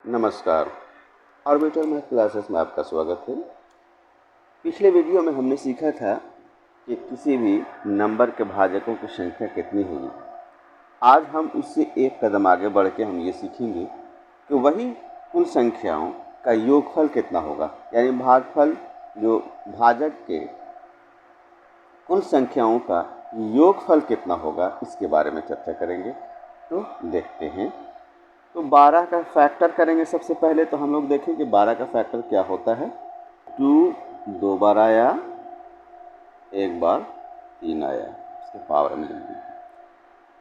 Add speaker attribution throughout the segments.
Speaker 1: नमस्कार। Orbiter math classes में आपका स्वागत है। पिछले वीडियो में हमने सीखा था कि किसी भी नंबर के भाजकों की संख्या कितनी होगी। आज हम उससे एक कदम आगे बढ़ के हम ये सीखेंगे कि वही कुल संख्याओं का योगफल कितना होगा, यानी भागफल जो भाजक के कुल संख्याओं का योगफल कितना होगा, इसके बारे में चर्चा करेंगे। तो देखते हैं। तो 12 का फैक्टर करेंगे। सबसे पहले तो हम लोग देखें कि 12 का फैक्टर क्या होता है। 2 दो बार आया, एक बार 3 आया, इसके पावर में लिख दीजिए।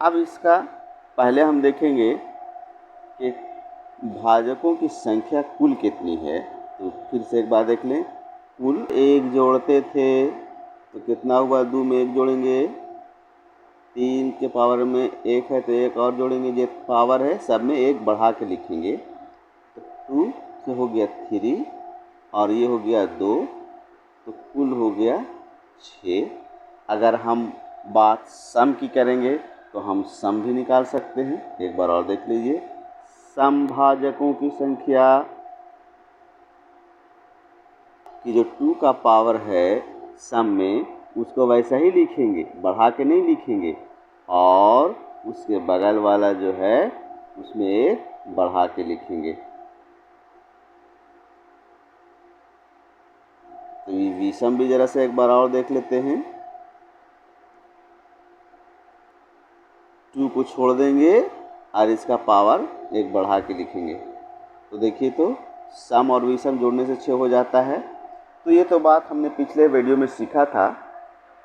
Speaker 1: अब इसका पहले हम देखेंगे कि भाजकों की संख्या कुल कितनी है। तो फिर से एक बार देख लें। कुल एक जोड़ते थे तो कितना हुआ, 2 में 1 जोड़ेंगे, 3 के पावर में 1 है तो 1 और जोड़ेंगे, जो पावर है सब में 1 बढ़ा के लिखेंगे। तो 2 से हो गया 3 और ये हो गया 2, तो कुल हो गया 6। अगर हम बात सम की करेंगे तो हम सम भी निकाल सकते हैं। एक बार और देख लीजिए। समभाजकों की संख्या की जो 2 का पावर है सम में, उसको वैसा ही लिखेंगे, बढ़ा के नहीं लिखेंगे, और उसके बगल वाला जो है उसमें 1 बढ़ा के लिखेंगे। तो ये विषम भी जरा से एक बार और देख लेते हैं। 2 को छोड़ देंगे और इसका पावर 1 बढ़ा के लिखेंगे। तो देखिए, तो सम और विषम जोड़ने से 6 हो जाता है। तो ये तो बात हमने पिछले वीडियो में सीखा था,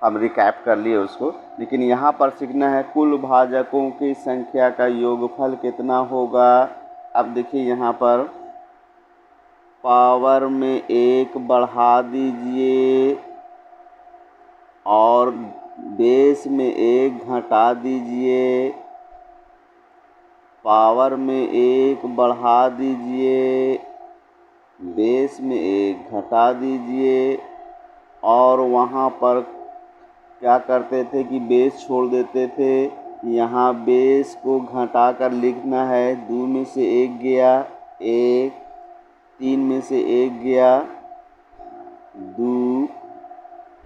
Speaker 1: हम रिकैप कर लिए उसको। लेकिन यहाँ पर सीखना है कुल भाजकों की संख्या का योगफल कितना होगा। अब देखिए, यहाँ पर पावर में 1 बढ़ा दीजिए और बेस में 1 घटा दीजिए। पावर में 1 बढ़ा दीजिए, बेस में 1 घटा दीजिए। और वहाँ पर क्या करते थे कि बेस छोड़ देते थे। यहाँ बेस को घटा कर लिखना है। 2 में से 1 गया 1, 3 में से 1 गया 2।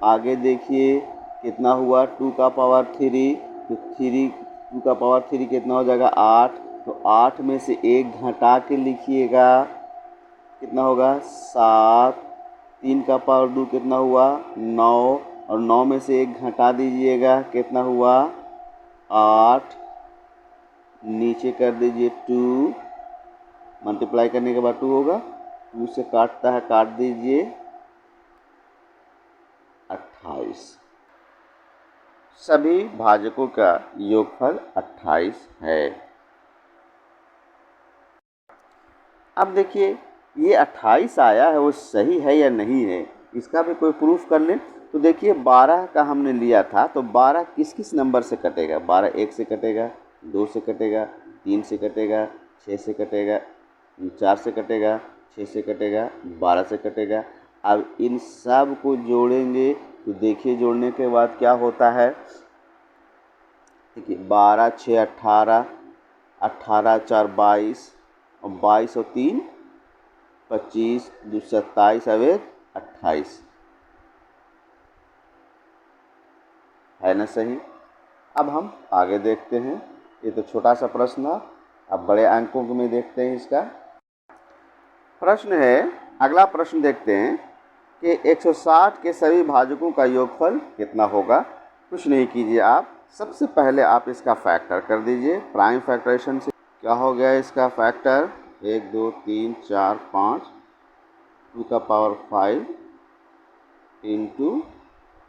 Speaker 1: आगे देखिए कितना हुआ, 2 का पावर 3, तो 2 का पावर 3 कितना हो जाएगा 8। तो 8 में से 1 घटा के लिखिएगा, कितना होगा 7। 3 का पावर 2 कितना हुआ 9, और 9 में से 1 घटा दीजिएगा, कितना हुआ 8। नीचे कर दीजिए 2, मल्टीप्लाई करने के बाद 2 होगा। 2 से काटता है, काट दीजिए 28। सभी भाजकों का योगफल 28 है। अब देखिए, ये 28 आया है, वो सही है या नहीं है, इसका भी कोई प्रूफ कर लें। तो देखिए, 12 का हमने लिया था, तो 12 किस किस नंबर से कटेगा। 12 1 से कटेगा, 2 से कटेगा, 3 से कटेगा, 6 से कटेगा, 4 से कटेगा, 6 से कटेगा, 12 से कटेगा। अब इन सब को जोड़ेंगे तो देखिए, जोड़ने के बाद क्या होता है। देखिए, 12 6 18, 18 4 22, और 22 और 3 25, 2 27, अब 1 28 है ना सही। अब हम आगे देखते हैं। ये तो छोटा सा प्रश्न था, अब बड़े अंकों में देखते हैं। इसका प्रश्न है, अगला प्रश्न देखते हैं कि 160 के सभी भाजकों का योगफल कितना होगा। कुछ नहीं कीजिए, आप सबसे पहले आप इसका फैक्टर कर दीजिए प्राइम फैक्टरेशन से। क्या हो गया इसका फैक्टर, 1 2 3 4 5, 2 का पावर 5 इंटू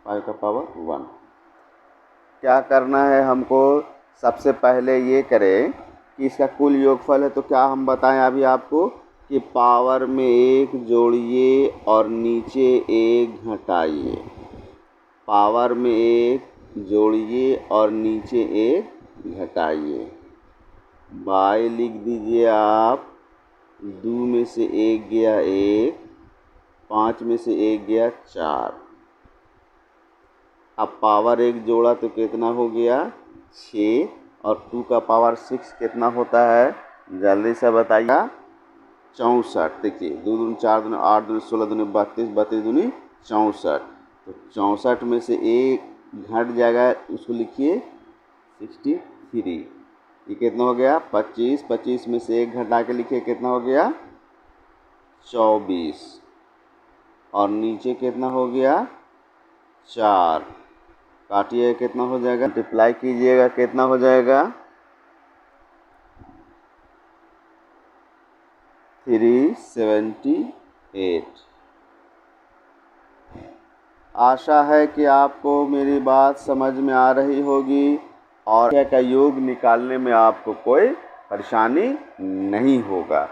Speaker 1: 5 का पावर 1। क्या करना है हमको, सबसे पहले ये करें कि इसका कुल योगफल है। तो क्या हम बताएं अभी आपको कि पावर में 1 जोड़िए और नीचे 1 घटाइए। पावर में 1 जोड़िए और नीचे 1 घटाइए। बाय लिख दीजिए आप। 2 में से 1 गया 1, 5 में से 1 गया 4। अब पावर 1 जोड़ा तो कितना हो गया 6, और 2 का पावर 6 कितना होता है, जल्दी से बताइए। 64। देखिए 2 दूनी 4 दूनी 8 दूनी 16 दूनी 32, 32 दूनी 64। तो 64 में से एक घट जाएगा, उसको लिखिए 63। ये कितना हो गया 25। 25 में से एक घटा के लिखिए कितना हो गया 24। और नीचे कितना हो गया 4। काटिए कितना हो जाएगा, मल्टीप्लाई कीजिएगा कितना हो जाएगा 378। आशा है कि आपको मेरी बात समझ में आ रही होगी और का योग निकालने में आपको कोई परेशानी नहीं होगा।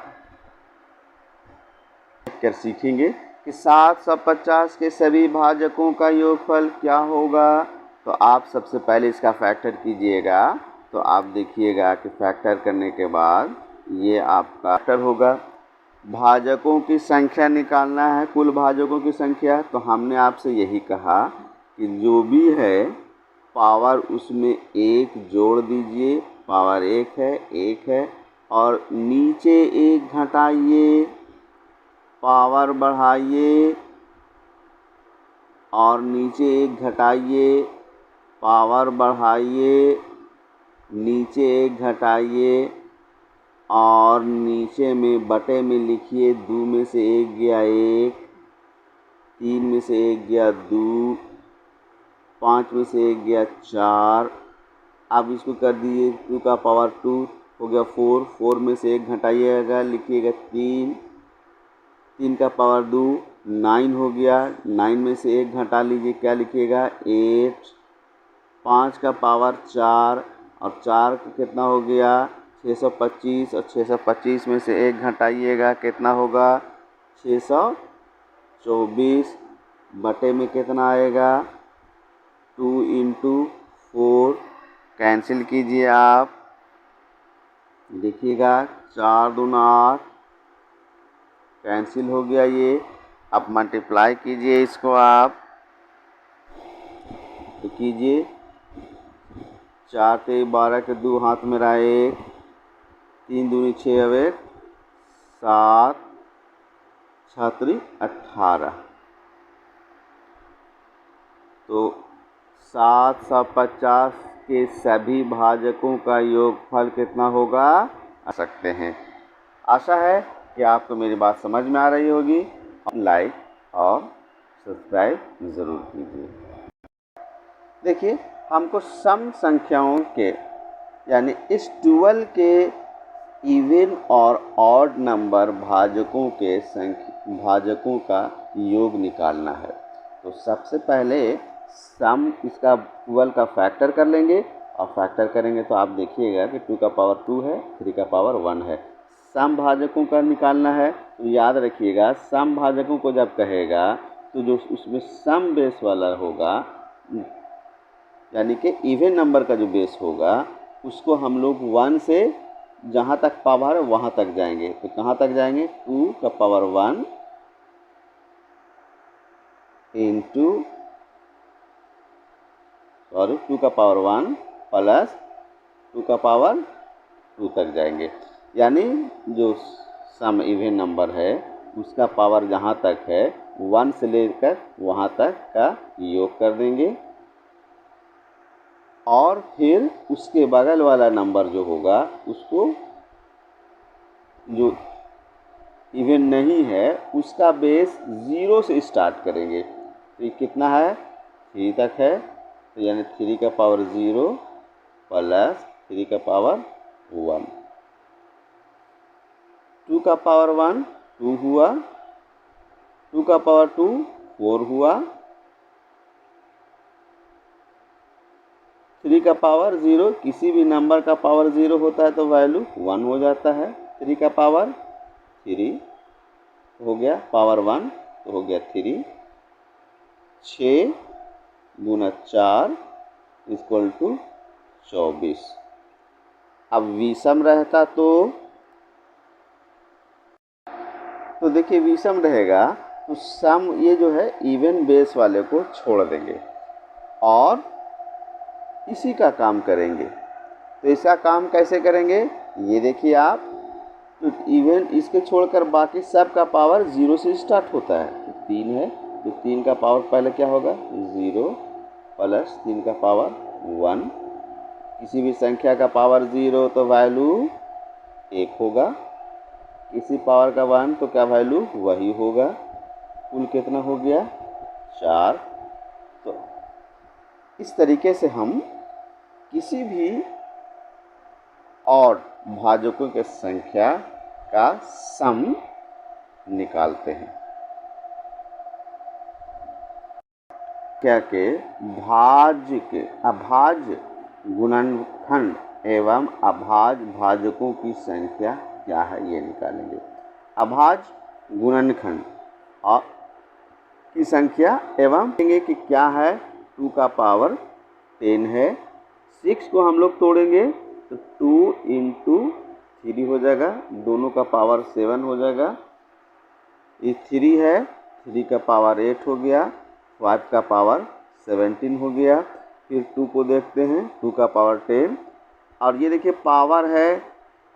Speaker 1: कर सीखेंगे कि 750 के सभी भाजकों का योगफल क्या होगा। तो आप सबसे पहले इसका फैक्टर कीजिएगा। तो आप देखिएगा कि फैक्टर करने के बाद ये आपका फैक्टर होगा। भाजकों की संख्या निकालना है, कुल भाजकों की संख्या। तो हमने आपसे यही कहा कि जो भी है पावर उसमें एक जोड़ दीजिए। पावर एक है और नीचे एक घटाइए, पावर बढ़ाइए और नीचे एक घटाइए, पावर बढ़ाइए, नीचे एक घटाइए और नीचे में बटे में लिखिए 2 में से 1 गया 1, 3 में से 1 गया 2, 5 में से 1 गया 4। अब इसको कर दीजिए 2 का पावर 2 हो गया 4। 4 में से 1 घटाइएगा, लिखिएगा 3, 3 का पावर 2 9 हो गया। 9 में से 1 घटा लीजिए, क्या लिखिएगा 8। 5 का पावर 4 और 4 का कितना हो गया 625 और 625 में से 1 घटाइएगा कितना होगा 624। बटे में कितना आएगा 2 इंटू 4। कैंसिल कीजिए आप, देखिएगा 4 दूना 8, कैंसिल हो गया ये। अब मल्टीप्लाई कीजिए इसको आप, तो कीजिए 4 ते 12 के 2 हाथ में रहा 1, 3 दूनी 6 अब 1, 7 6 18। तो 750 के सभी भाजकों का योगफल कितना होगा आ सकते हैं। आशा है कि आपको मेरी बात समझ में आ रही होगी। लाइक और सब्सक्राइब ज़रूर कीजिए। देखिए हमको सम संख्याओं के यानी इस 12 के इवन और ऑड नंबर भाजकों का योग निकालना है। तो सबसे पहले सम इसका 12 का फैक्टर कर लेंगे और फैक्टर करेंगे तो आप देखिएगा कि 2 का पावर 2 है, 3 का पावर 1 है। सम भाजकों का निकालना है तो याद रखिएगा सम भाजकों को जब कहेगा तो जो उसमें सम बेस वाला होगा यानी कि इवन नंबर का जो बेस होगा उसको हम लोग 1 से जहाँ तक पावर है वहाँ तक जाएंगे। तो कहाँ तक जाएंगे 2 का पावर 1 इंटू 2 का पावर 1 प्लस 2 का पावर 2 तक जाएंगे। यानी जो सम इवन नंबर है उसका पावर जहाँ तक है 1 से लेकर वहाँ तक का योग कर देंगे और फिर उसके बगल वाला नंबर जो होगा उसको जो इवन नहीं है उसका बेस 0 से स्टार्ट करेंगे। तो ये कितना है 3 तक है, तो यानी 3 का पावर 0 प्लस 3 का पावर 1। 2 का पावर 1 2 हुआ, 2 का पावर 2 4 हुआ, 3 का पावर 0 किसी भी नंबर का पावर 0 होता है तो वैल्यू 1 हो जाता है। 3 का पावर 3 हो गया, पावर 1 तो हो गया 3। 6 गुना 4 इक्वल टू 24। अब विषम रहता तो देखिए विषम रहेगा तो सम ये जो है इवन बेस वाले को छोड़ देंगे और इसी का काम करेंगे। तो इसका काम कैसे करेंगे ये देखिए आप, तो इवन इसके छोड़कर बाकी सब का पावर 0 से स्टार्ट होता है। तो 3 है तो 3 का पावर पहले क्या होगा 0 प्लस 3 का पावर 1। किसी भी संख्या का पावर 0 तो वैल्यू 1 होगा, किसी पावर का 1 तो क्या वैल्यू वही होगा। कुल कितना हो गया 4। तो इस तरीके से हम किसी भी और भाजकों के संख्या का सम निकालते हैं। क्या के भाज्य के अभाज्य गुणनखंड एवं अभाज्य भाजकों की संख्या क्या है ये निकालेंगे। अभाज्य गुणनखंड और की संख्या एवं कहेंगे कि क्या है 2 का पावर 10 है। 6 को हम लोग तोड़ेंगे तो 2 इंटू 3 हो जाएगा, दोनों का पावर 7 हो जाएगा। ये 3 है, 3 का पावर 8 हो गया, 5 का पावर 17 हो गया। फिर 2 को देखते हैं, 2 का पावर 10 और ये देखिए पावर है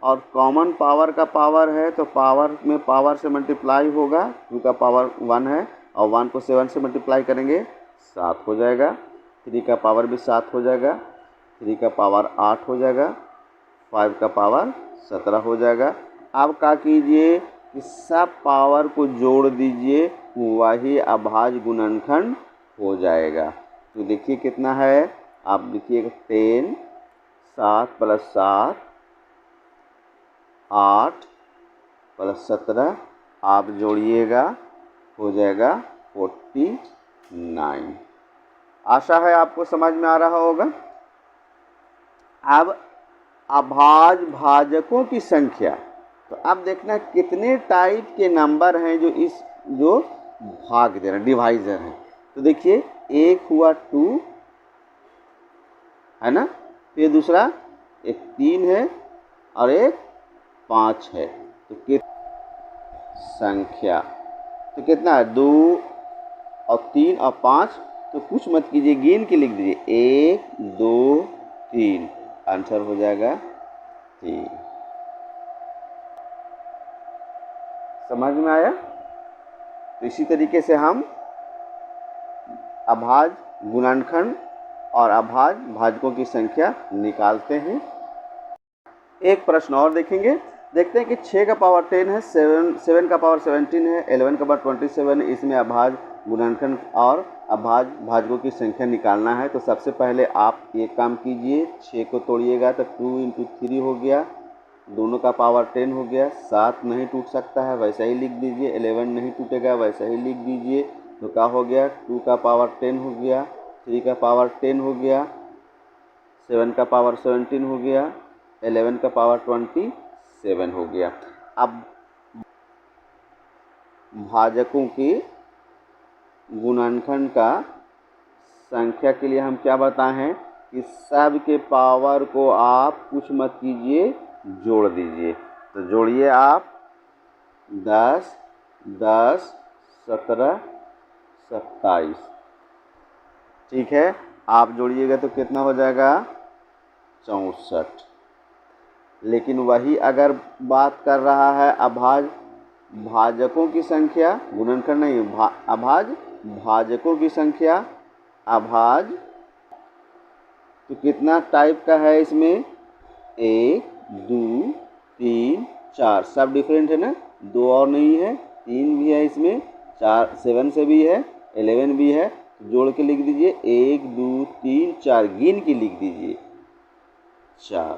Speaker 1: और कॉमन पावर का पावर है तो पावर में पावर से मल्टीप्लाई होगा। 2 का पावर 1 है और 1 को 7 से मल्टीप्लाई करेंगे 7 हो जाएगा। 3 का पावर भी 7 हो जाएगा, 3 का पावर 8 हो जाएगा, 5 का पावर 17 हो जाएगा। अब क्या कीजिए कि सब पावर को जोड़ दीजिए, वही अभाज्य गुणनखंड हो जाएगा। तो देखिए कितना है, आप लिखिएगा 10, 7 प्लस 7 8 प्लस 17, आप जोड़िएगा हो जाएगा 49। आशा है आपको समझ में आ रहा होगा। अब अभाज्य भाजकों की संख्या, तो अब देखना कितने टाइप के नंबर हैं जो भाग दे रहे हैं, डिवाइजर हैं। तो देखिए एक हुआ 2 है ना, फिर दूसरा एक 3 है और एक 5 है। तो संख्या तो कितना है 2 और 3 और 5। तो कुछ मत कीजिए, गिन के लिख दीजिए 1 2 3, आंसर हो जाएगा 3। समझ में आया। तो इसी तरीके से हम अभाज्य गुणनखंड और अभाज्य भाजकों की संख्या निकालते हैं। एक प्रश्न और देखेंगे, देखते हैं कि 6 का पावर 10 है, 7 का पावर 17 है, 11 का पावर 27 है। इसमें अभाज्य गुणनखंड और अभाज्य भाजकों की संख्या निकालना है। तो सबसे पहले आप एक काम कीजिए, 6 को तोड़िएगा तो 2 इंटू 3 हो गया, दोनों का पावर 10 हो गया। 7 नहीं टूट सकता है, वैसा ही लिख दीजिए। 11 नहीं टूटेगा, वैसा ही लिख दीजिए। तो क्या हो गया 2 का पावर 10 हो गया, 3 का पावर 10 हो गया, 7 का पावर 17 हो गया, 11 का पावर 27 हो गया। अब भाजकों की गुणनखंड का संख्या के लिए हम क्या बताएं कि सब के पावर को आप कुछ मत कीजिए, जोड़ दीजिए। तो जोड़िए आप 10 10 17 27, ठीक है। आप जोड़िएगा तो कितना हो जाएगा 64। लेकिन वही अगर बात कर रहा है अभाज्य भाजकों की संख्या, गुणनखंड नहीं, अभाज्य भाजकों की संख्या, अभाज्य तो कितना टाइप का है इसमें 1 2 3 4, सब डिफरेंट है ना, 2 और नहीं है, 3 भी है इसमें, 4 7 से भी है, 11 भी है। जोड़ के लिख दीजिए 1 2 3 4, गिन के लिख दीजिए 4।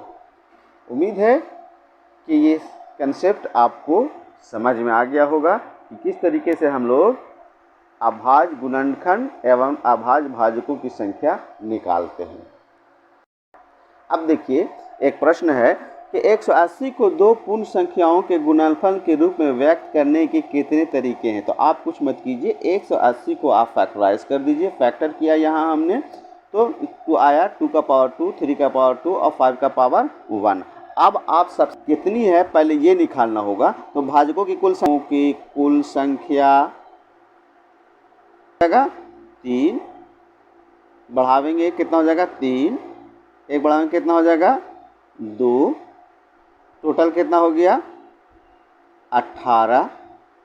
Speaker 1: उम्मीद है कि ये कंसेप्ट आपको समझ में आ गया होगा कि किस तरीके से हम लोग अभाज्य गुणनखंड एवं अभाज्य भाजकों की संख्या निकालते हैं। अब देखिए एक प्रश्न है कि 180 को 2 पूर्ण संख्याओं के गुणनफल के रूप में व्यक्त करने के कितने तरीके हैं। तो आप कुछ मत कीजिए, 180 को आप फैक्टराइज कर दीजिए। फैक्टर किया यहाँ हमने तो 2 आया, 2 का पावर 2, 3 का पावर 2 और 5 का पावर 1। अब आप सब कितनी है पहले ये निकालना होगा। तो भाजकों की कुल संख्या जाएगा 3, बढ़ावेंगे कितना हो जाएगा 3, एक बढ़ावेंगे कितना हो जाएगा 2, टोटल कितना हो गया 18।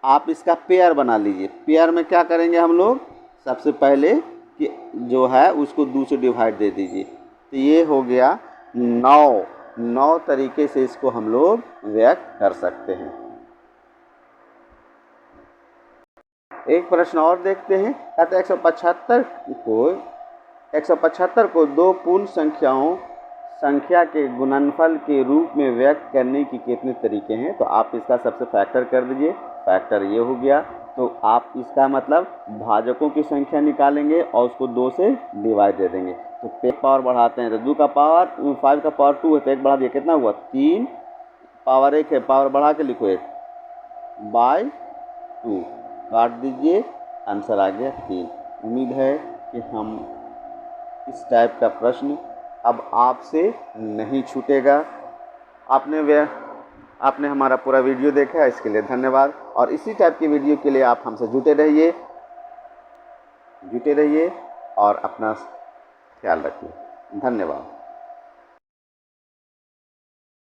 Speaker 1: आप इसका पेयर बना लीजिए। पेयर में क्या करेंगे हम लोग, सबसे पहले कि जो है उसको 2 से डिवाइड दे दीजिए, तो ये हो गया 9। 9 तरीके से इसको हम लोग व्यक्त कर सकते हैं। एक प्रश्न और देखते हैं। कहते 175 को 2 पूर्ण संख्या के गुणनफल के रूप में व्यक्त करने की कितने तरीके हैं। तो आप इसका सबसे फैक्टर कर दीजिए। फैक्टर ये हो गया, तो आप इसका मतलब भाजकों की संख्या निकालेंगे और उसको 2 से डिवाइड दे देंगे। तो पावर बढ़ाते हैं तो 2 का पावर 5 का पावर 2 है, तो 1 बढ़ा दिया, कितना हुआ 3, पावर 1 है, पावर बढ़ा के लिखो 1/2, काट दीजिए, आंसर आ गया 3। उम्मीद है कि हम इस टाइप का प्रश्न अब आपसे नहीं छूटेगा। आपने हमारा पूरा वीडियो देखा, इसके लिए धन्यवाद। और इसी टाइप की वीडियो के लिए आप हमसे जुटे रहिए और अपना ख्याल रखिए। धन्यवाद।